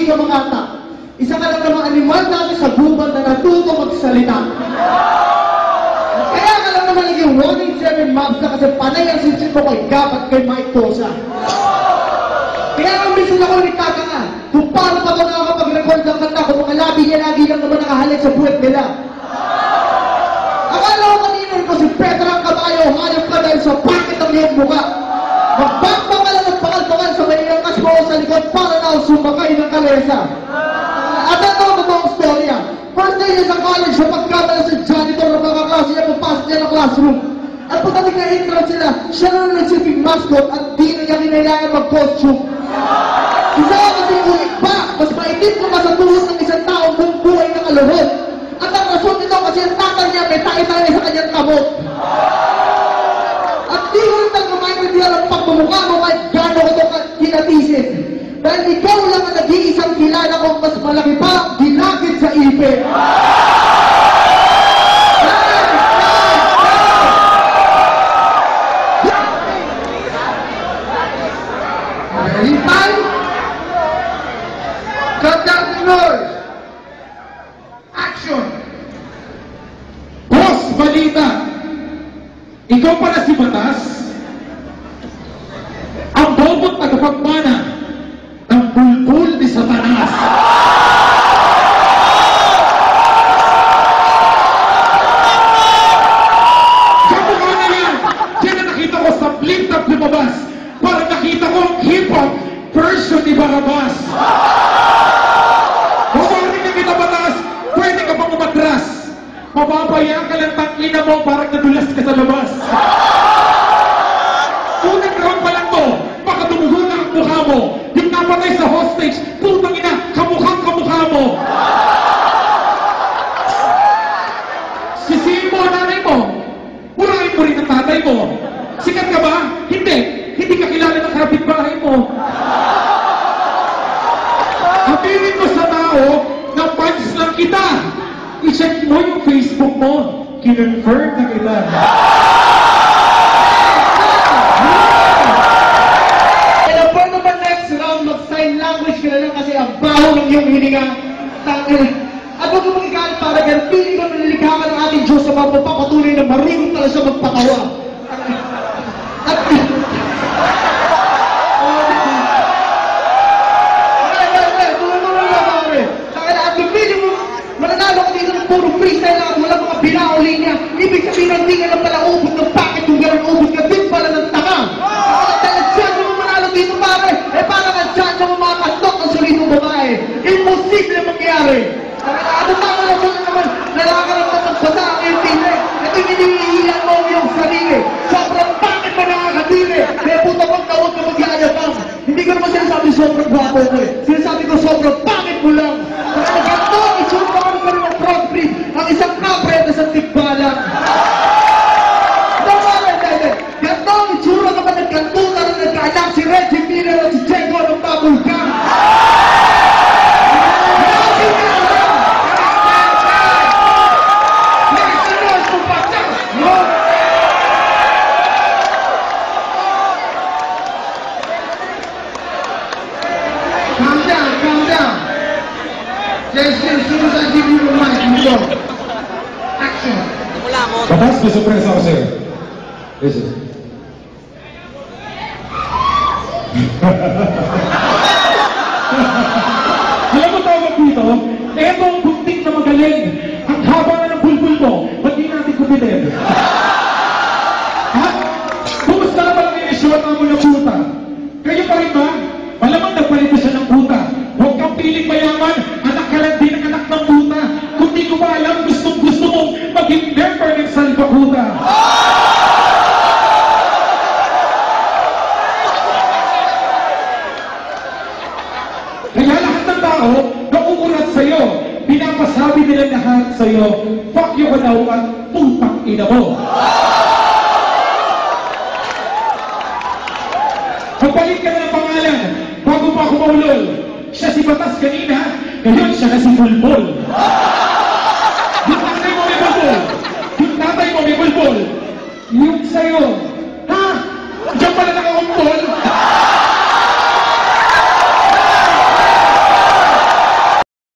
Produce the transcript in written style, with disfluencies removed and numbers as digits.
hindi ka makata. Isa ka lang namang animal dati sa gubat na natuto magsalita. Kaya ka lang naman naging 1 in 7 mobs na kasi panay ang sinsit mo kay Gap at kay Mike Tosa. Kaya ang mission ako ni Kaka nga, kung paano pa ito nakakapag-record ng kanta kung mga labi niya lagi lang naman nakahalik sa buwet nila. Akala ko kanina ko si Petra ang kabayo, hayop ka dahil sa bakit ang iyong mukha. Magbakbang ka lang ng pangal-pangal sa may iyong kas mo sa likod para na ako sumakay ng kalesa. At ito ang totoong storya. First day niya sa college, sa pagkamala sa janitor na mga klase niya, papasok niya ng classroom. At pagdating na intro sila, siya na nagsilbing mascot at di na niya kinailangan mag-costume. Isa ka kasing ulit pa, mas maitim ka pa sa tuhod ng isang taong buong buhay na kaluhod. At ang rason nito kasi ang tatay niya may tayo-tayo sa kanyang kamot. At di ko rin talaga maintindihan ang pagmumukha mo kahit gano'n ko ito kinatisin. Dahil ikaw lang ang nag-iisang kilala kong mas malaki pa ang ginagit sa ipin. Ready, time? Conducting noise. Action. Boss, balita. Ikaw pala si Batas? Ang bobot tagapagmana ng bulbul ni Satanas. Kamukha na yan. Diyan na nakita ko sa flip-top lumabas. Para nakita ko ang hip-hop version ni Barabas. Kung bakit ka kita Batas, pwede ka pang umatras. Mababayaan ka lang tangina mo parang nadulas ka sa labas. Unang round pa lang to, baka tumugo na ang mukha mo. Yung napatay sa hostage, putang ina, kamukhang kamukha mo. Sisihin mo ang nanay mo. Urahin mo rin ang tatay mo. Sikat ka ba? Hindi. Hindi ka kilala ng kapitbahay mo. Aminin mo sa tao na fans lang kita. I-check mo yung Facebook mo. Kinonfirm na kita. Kaya for naman next round, mag-sign language ka na lang kasi ang baho ng iyong hininga. At huwag mo magalit para ganun, piling ko nalilikha ka ng ating Diyos sa mga papatuloy na marimot talaga siya magpatawa. At mananalo ka dito ng puro freestyle lang, wala mga binauli niya. Ibig sabihin ng di ka lang pala ubod ng packet kung gano'n ubod ka din pala ng tanga. Talagsyan mo manalo dito pare, eh para ka-chan mo mga kastok ang sulit ng babae. Imposible mangyari. Ano tama na sa naman, nalakaran ka magbasa ang iyong tine. Ito hinihihiyan mo yung sarili. Sobrang packet mo nakakatili. Kaya puto pag tawag ka mag-iayabang. Hindi ko naman sinasabi sobrang gwapo ko eh. Sinasabi ko sobrang packet mo lang. Kasi ganito, isurpakan ko rin ang front breed. Ang isang kapre at isang tigbalang. Ganito, itsura ka ba nagkantuta na nagkaanak si Reggie Miller at si Diego ng Babulkan? Calm down. Jason, as soon as I give you the mic, you go. Action. Batas, may surpresa ako sa'yo. Listen. Alam mo tawag dito? Eto ang bunting na magaling. Ang haba na ng bulbul mo. Ba't di natin kupitin? Ha? Kumusta na pala yung isyuan mo na puta? Kayo pa rin ba? Malamang nagpalit siya ng puta. Huwag kang piling mayaman. Anak ka lang din ang anak ng puta. Kung di ko ba alam, gusto mong maging member ng Salvakuta. Kaya lahat ng tao nauulat sa'yo. Pinapasabi nila lahat sa'yo, fuck you ka daw at putang ina mo. Magpalit ka na ng pangalan bago pa ako maulol. Siya si Batas kanina, ngayon siya na si Bulbul. Yung tatay mo may bulbul. Yung tatay mo may bulbul. Yung sa'yo,